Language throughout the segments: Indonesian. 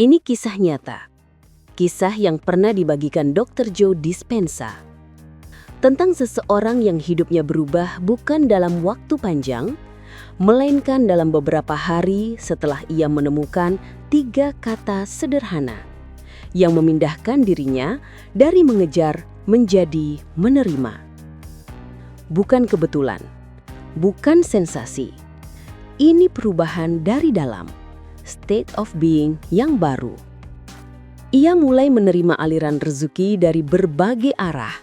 Ini kisah nyata. Kisah yang pernah dibagikan Dr. Joe Dispenza. Tentang seseorang yang hidupnya berubah bukan dalam waktu panjang, melainkan dalam beberapa hari setelah ia menemukan 3 kata sederhana yang memindahkan dirinya dari mengejar menjadi menerima. Bukan kebetulan, bukan sensasi. Ini perubahan dari dalam, state of being yang baru. Ia mulai menerima aliran rezeki dari berbagai arah,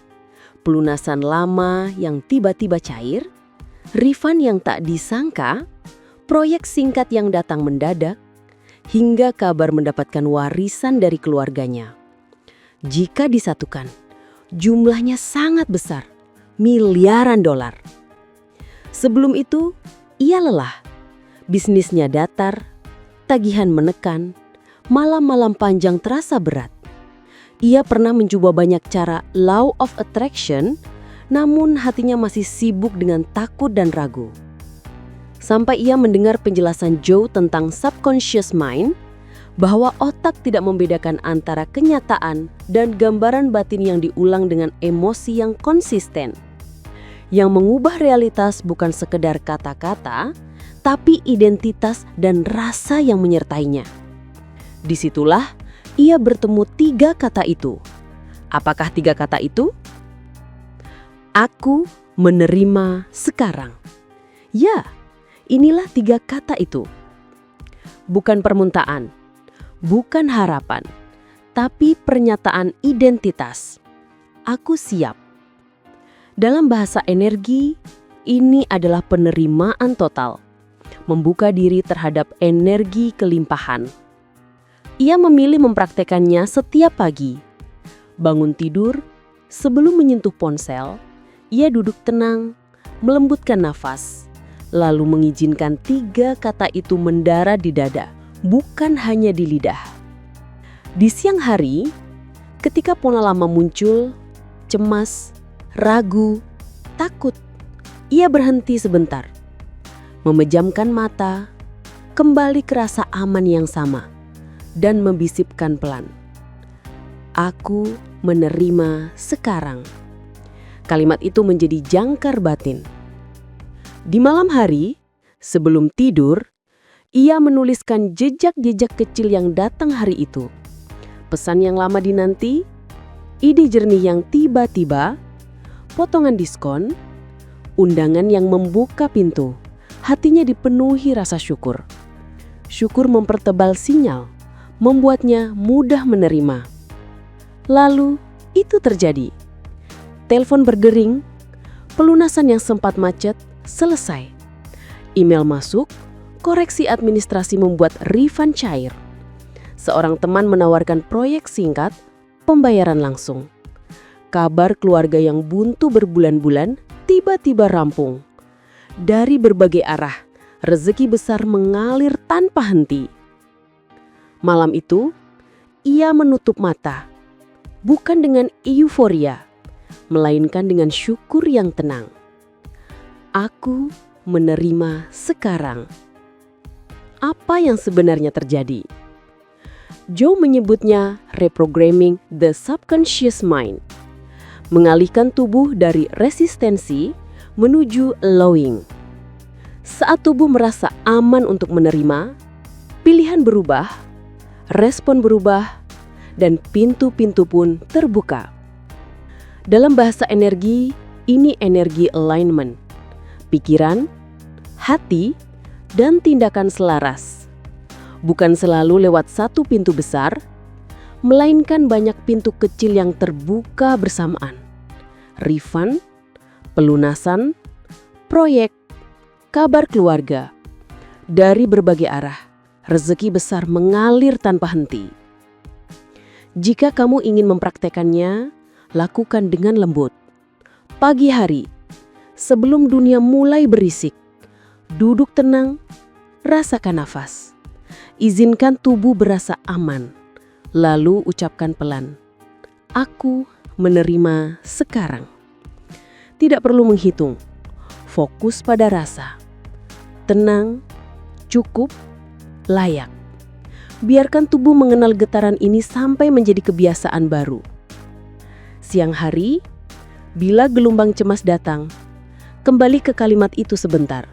pelunasan lama yang tiba-tiba cair, refund yang tak disangka, proyek singkat yang datang mendadak, hingga kabar mendapatkan warisan dari keluarganya. Jika disatukan, jumlahnya sangat besar, miliaran dolar. Sebelum itu, ia lelah. Bisnisnya datar, tagihan menekan, malam-malam panjang terasa berat. Ia pernah mencoba banyak cara law of attraction, namun hatinya masih sibuk dengan takut dan ragu. Sampai ia mendengar penjelasan Joe tentang subconscious mind, bahwa otak tidak membedakan antara kenyataan dan gambaran batin yang diulang dengan emosi yang konsisten. Yang mengubah realitas bukan sekedar kata-kata, tapi identitas dan rasa yang menyertainya. Disitulah ia bertemu 3 kata itu. Apakah 3 kata itu? Aku menerima sekarang. Ya, inilah 3 kata itu. Bukan permintaan, bukan harapan, tapi pernyataan identitas. Aku siap. Dalam bahasa energi, ini adalah penerimaan total. Membuka diri terhadap energi kelimpahan. Ia memilih mempraktekannya setiap pagi. Bangun tidur, sebelum menyentuh ponsel, ia duduk tenang, melembutkan nafas, lalu mengizinkan 3 kata itu mendarat di dada, bukan hanya di lidah. Di siang hari, ketika pola lama muncul, cemas, ragu, takut, ia berhenti sebentar. Memejamkan mata, kembali ke rasa aman yang sama, dan membisipkan pelan. Aku menerima sekarang. Kalimat itu menjadi jangkar batin. Di malam hari, sebelum tidur, ia menuliskan jejak-jejak kecil yang datang hari itu. Pesan yang lama dinanti, ide jernih yang tiba-tiba, potongan diskon, undangan yang membuka pintu. Hatinya dipenuhi rasa syukur. Syukur mempertebal sinyal, membuatnya mudah menerima. Lalu, itu terjadi. Telepon berdering, pelunasan yang sempat macet selesai. Email masuk, koreksi administrasi membuat refund cair. Seorang teman menawarkan proyek singkat, pembayaran langsung. Kabar keluarga yang buntu berbulan-bulan tiba-tiba rampung. Dari berbagai arah, rezeki besar mengalir tanpa henti. Malam itu, ia menutup mata, bukan dengan euforia, melainkan dengan syukur yang tenang. Aku menerima sekarang. Apa yang sebenarnya terjadi? Joe menyebutnya reprogramming the subconscious mind, mengalihkan tubuh dari resistensi menuju allowing. Saat tubuh merasa aman untuk menerima, pilihan berubah, respon berubah, dan pintu-pintu pun terbuka. Dalam bahasa energi, ini energi alignment. Pikiran, hati, dan tindakan selaras. Bukan selalu lewat satu pintu besar, melainkan banyak pintu kecil yang terbuka bersamaan. Refund, pelunasan, proyek, kabar keluarga. Dari berbagai arah, rezeki besar mengalir tanpa henti. Jika kamu ingin mempraktekannya, lakukan dengan lembut. Pagi hari, sebelum dunia mulai berisik, duduk tenang, rasakan nafas. Izinkan tubuh berasa aman, lalu ucapkan pelan, aku menerima sekarang. Tidak perlu menghitung, fokus pada rasa. Tenang, cukup, layak. Biarkan tubuh mengenal getaran ini sampai menjadi kebiasaan baru. Siang hari, bila gelombang cemas datang, kembali ke kalimat itu sebentar.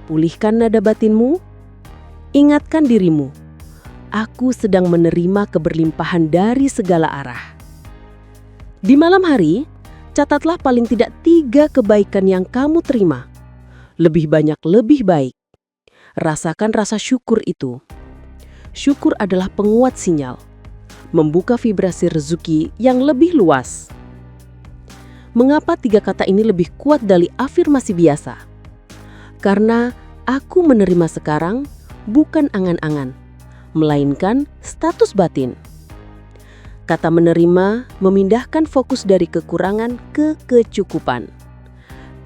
Pulihkan nada batinmu, ingatkan dirimu, aku sedang menerima keberlimpahan dari segala arah. Di malam hari, catatlah paling tidak 3 kebaikan yang kamu terima. Lebih banyak, lebih baik. Rasakan rasa syukur itu. Syukur adalah penguat sinyal, membuka vibrasi rezeki yang lebih luas. Mengapa 3 kata ini lebih kuat dari afirmasi biasa? Karena aku menerima sekarang bukan angan-angan, melainkan status batin. Kata menerima memindahkan fokus dari kekurangan ke kecukupan.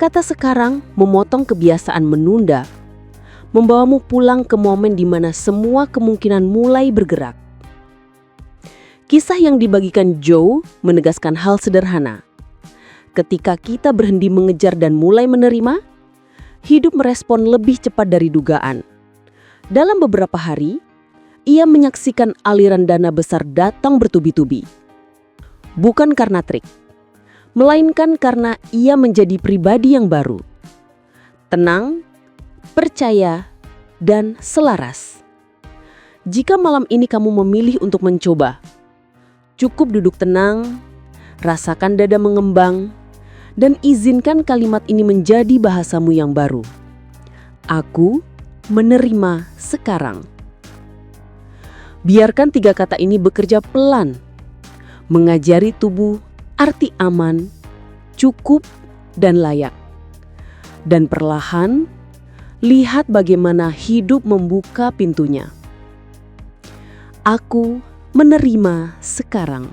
Kata sekarang memotong kebiasaan menunda, membawamu pulang ke momen di mana semua kemungkinan mulai bergerak. Kisah yang dibagikan Joe menegaskan hal sederhana. Ketika kita berhenti mengejar dan mulai menerima, hidup merespon lebih cepat dari dugaan. Dalam beberapa hari, ia menyaksikan aliran dana besar datang bertubi-tubi. Bukan karena trik, melainkan karena ia menjadi pribadi yang baru. Tenang, percaya, dan selaras. Jika malam ini kamu memilih untuk mencoba, cukup duduk tenang, rasakan dada mengembang, dan izinkan kalimat ini menjadi bahasamu yang baru. Aku menerima sekarang. Biarkan 3 kata ini bekerja pelan, mengajari tubuh arti aman, cukup, dan layak. Dan perlahan, lihat bagaimana hidup membuka pintunya. Aku menerima sekarang.